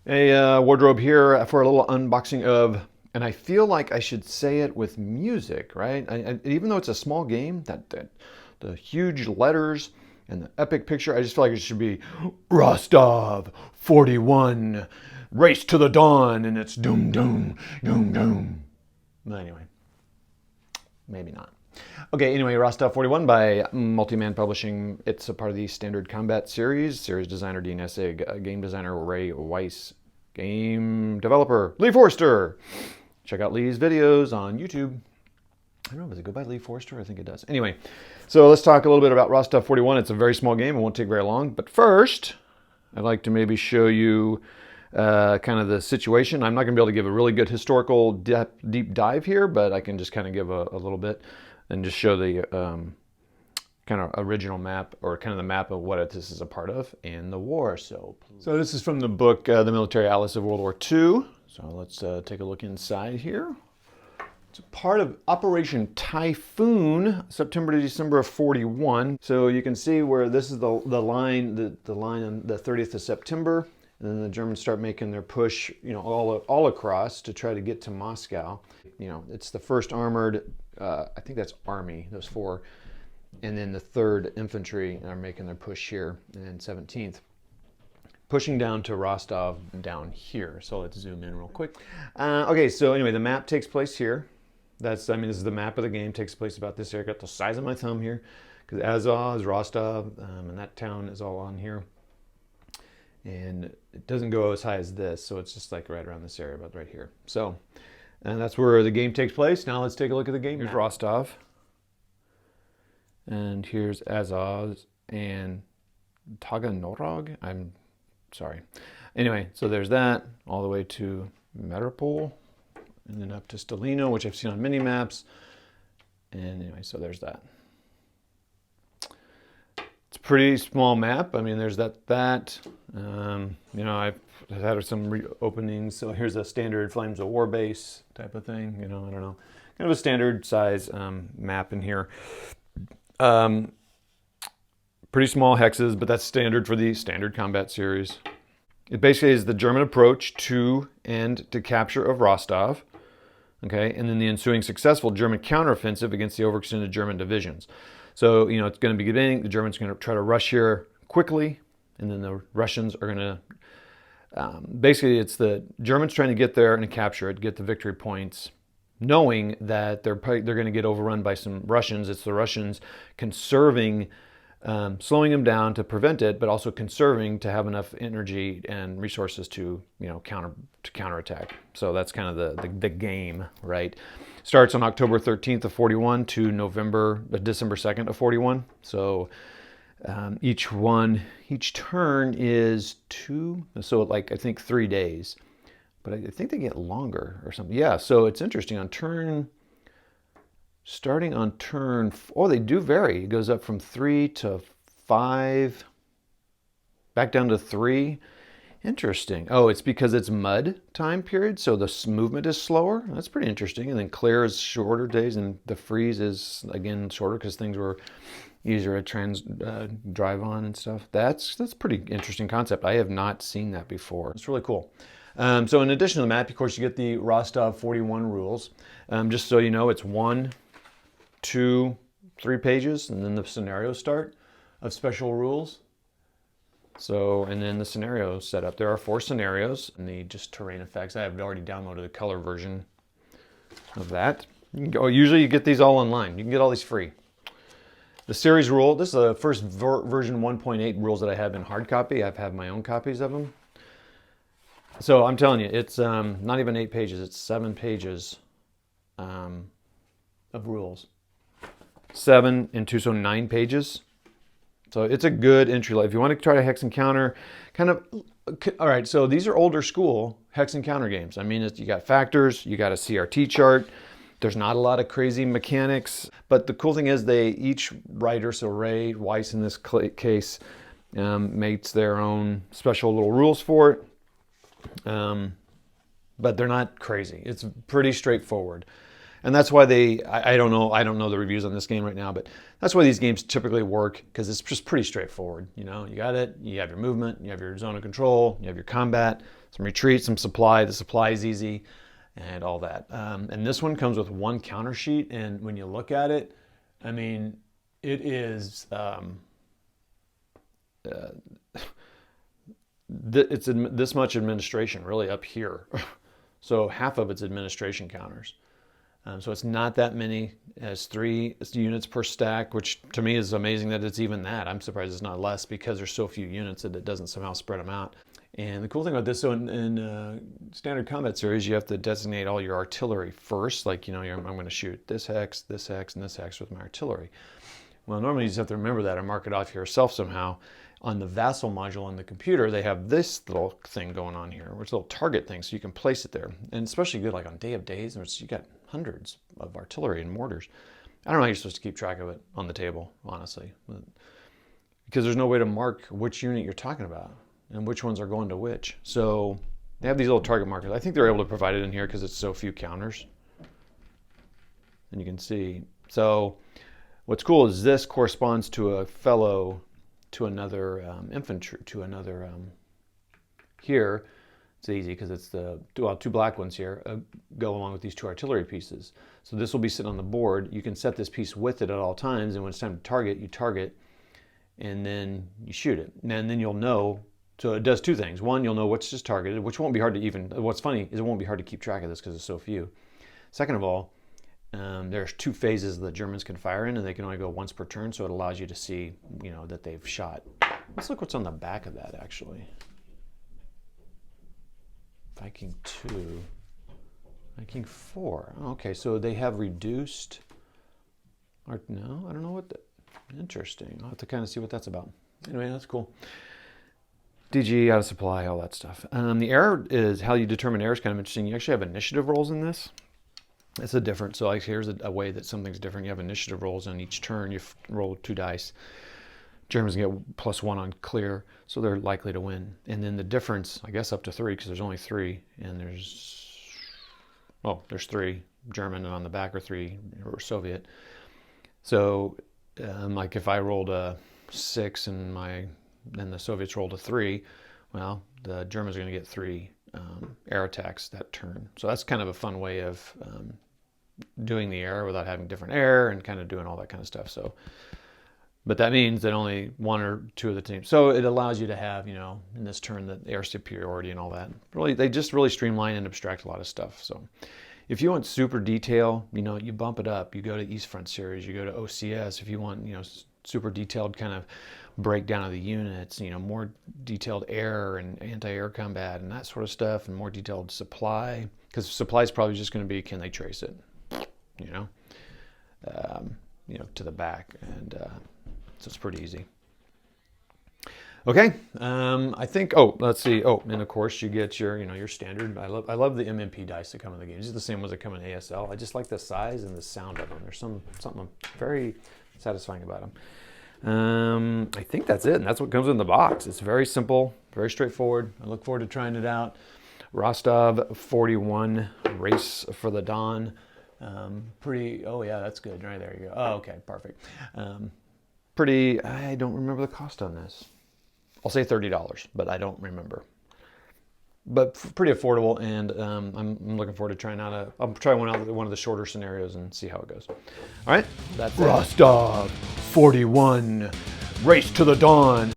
A wardrobe here for a little unboxing of, and I feel like I should say it with music, right? Even though it's a small game, that the huge letters and the epic picture, I just feel like it should be Rostov 41, race to the dawn, and it's doom, doom, doom, doom. But anyway, maybe not. Okay, anyway, Rostov 41 by Multiman Publishing. It's a part of the Standard Combat series. Series designer Dean Essig, game designer Ray Weiss, game developer Lee Forster. Check out Lee's videos on YouTube. I don't know, does it go by Lee Forster? I think it does. Anyway, so let's talk a little bit about Rostov 41. It's a very small game. It won't take very long. But first, I'd like to maybe show you kind of the situation. I'm not going to be able to give a really good historical deep dive here, but I can just kind of give a little bit and just show the kind of original map, or kind of the map of what this is a part of in the war. So this is from the book, The Military Atlas of World War II. So let's take a look inside here. It's a part of Operation Typhoon, September to December of 41. So you can see where this is the line, the line on the 30th of September. And then the Germans start making their push, you know, all across to try to get to Moscow. You know, it's the 1st Armored, I think that's Army, those 4. And then the 3rd Infantry are making their push here, and 17th. Pushing down to Rostov down here. So let's zoom in real quick. Okay, so anyway, the map takes place here. This is the map of the game. Takes place about this area. Got the size of my thumb here, because Azov is Rostov, and that town is all on here. And it doesn't go as high as this, so it's just like right around this area, about right here. So, and that's where the game takes place. Now let's take a look at the game. Here's Rostov, and here's Azov and Taganrog. I'm sorry. Anyway, so there's that all the way to Mariupol, and then up to Stalino, which I've seen on mini maps. And anyway, so there's that. It's a pretty small map. I mean, there's that. You know, I've had some reopenings. So here's a standard Flames of War base type of thing. You know, I don't know, kind of a standard size map in here. Pretty small hexes, but that's standard for the Standard Combat series. It basically is the German approach to and to capture of Rostov. Okay, and then the ensuing successful German counteroffensive against the overextended German divisions. So, you know, it's going to be beginning. The Germans are going to try to rush here quickly, and then the Russians are going to, basically it's the Germans trying to get there and capture it, get the victory points, knowing that they're going to get overrun by some Russians. It's the Russians conserving, slowing them down to prevent it, but also conserving to have enough energy and resources to, you know, counterattack. So that's kind of the game, right? Starts on October 13th of 41 to December 2nd of 41. So each turn is 2, so like I think 3 days, but I think they get longer or something. Yeah, so it's interesting starting on turn, oh, they do vary. It goes up from 3 to 5, back down to 3. Interesting. Oh, it's because it's mud time period, so the movement is slower. That's pretty interesting. And then clear is shorter days, and the freeze is, again, shorter because things were easier to drive on and stuff. That's pretty interesting concept. I have not seen that before. It's really cool. So in addition to the map, of course, you get the Rostov 41 rules. Just so you know, it's 1, 2, 3 pages, and then the scenarios start of special rules. So, and then the scenarios set up. There are 4 scenarios, and the just terrain effects. I have already downloaded the color version of that. Usually you get these all online. You can get all these free. The series rule, this is the first version 1.8 rules that I have in hard copy. I've had my own copies of them. So I'm telling you, it's not even 8 pages, it's 7 pages of rules. 7 and 2, so 9 pages. So it's a good entry level. If you want to try to hex and counter, kind of, all right, so these are older school hex and counter games. I mean, you got factors, you got a CRT chart. There's not a lot of crazy mechanics, but the cool thing is each writer, so Ray Weiss in this case, makes their own special little rules for it. But they're not crazy. It's pretty straightforward. And that's why I don't know the reviews on this game right now, but that's why these games typically work, because it's just pretty straightforward. You know, you got it, you have your movement, you have your zone of control, you have your combat, some retreat, some supply. The supply is easy and all that. And this one comes with one counter sheet, and when you look at it, I mean, it is, it's this much administration really up here. So half of it's administration counters. So it's not that many. It has 3 units per stack, which to me is amazing that it's even that. I'm surprised it's not less, because there's so few units that it doesn't somehow spread them out. And the cool thing about this, so in standard combat series, you have to designate all your artillery first. Like, you know, I'm going to shoot this hex, and this hex with my artillery. Well, normally you just have to remember that and mark it off yourself somehow. On the Vassal module on the computer, they have this little thing going on here, which is a little target thing, so you can place it there. And especially good like on Day of Days, which you got hundreds of artillery and mortars. I don't know how you're supposed to keep track of it on the table, honestly, because there's no way to mark which unit you're talking about and which ones are going to which. So they have these little target markers. I think they're able to provide it in here because it's so few counters. And you can see. So what's cool is this corresponds to a fellow, to another infantry, to another, here, it's easy because it's the, well, 2 black ones here go along with these 2 artillery pieces. So this will be sitting on the board. You can set this piece with it at all times, and when it's time to target, you target, and then you shoot it. And then you'll know, so it does 2 things. One, you'll know what's just targeted, which won't be hard to even, what's funny is it won't be hard to keep track of this because it's so few. Second of all, there's 2 phases the Germans can fire in, and they can only go once per turn, so it allows you to see, you know, that they've shot. Let's look what's on the back of that, actually. Viking 2, Viking 4. Oh, okay, so they have reduced, or no, I don't know what the, interesting. I'll have to kind of see what that's about. Anyway, that's cool. DG, out of supply, all that stuff. The error is, how you determine error is kind of interesting. You actually have initiative rolls in this. It's a different, so like here's a way that something's different. You have initiative rolls on each turn. You roll 2 dice. Germans get +1 on clear, so they're likely to win. And then the difference, I guess up to 3, because there's only 3, and there's 3 German, and on the back are 3 or Soviet. So like if I rolled a 6 and the Soviets rolled a 3, well, the Germans are going to get 3 air attacks that turn. So that's kind of a fun way of doing the air without having different air and kind of doing all that kind of stuff. So, but that means that only 1 or 2 of the teams. So it allows you to have, you know, in this turn, the air superiority and all that. Really, they just really streamline and abstract a lot of stuff. So if you want super detail, you know, you bump it up. You go to East Front series, you go to OCS. If you want, you know, super detailed kind of breakdown of the units, you know, more detailed air and anti-air combat and that sort of stuff, and more detailed supply, because supply is probably just going to be, can they trace it, you know, to the back, and so it's pretty easy. Okay, I think, let's see, and of course you get your, you know, your standard, I love the MMP dice that come in the game. These are the same ones that come in ASL. I just like the size and the sound of them. There's something very satisfying about them. I think that's it, and that's what comes in the box. It's very simple, very straightforward. I look forward to trying it out. Rostov 41, Race for the Dawn. Pretty, oh yeah, that's good, right there you go. Oh, okay, perfect. Pretty, I don't remember the cost on this. I'll say $30, but I don't remember. But pretty affordable, and I'm looking forward to trying out I'll try one of the shorter scenarios and see how it goes. All right, that's it. Rostov 41, Race to the Dawn.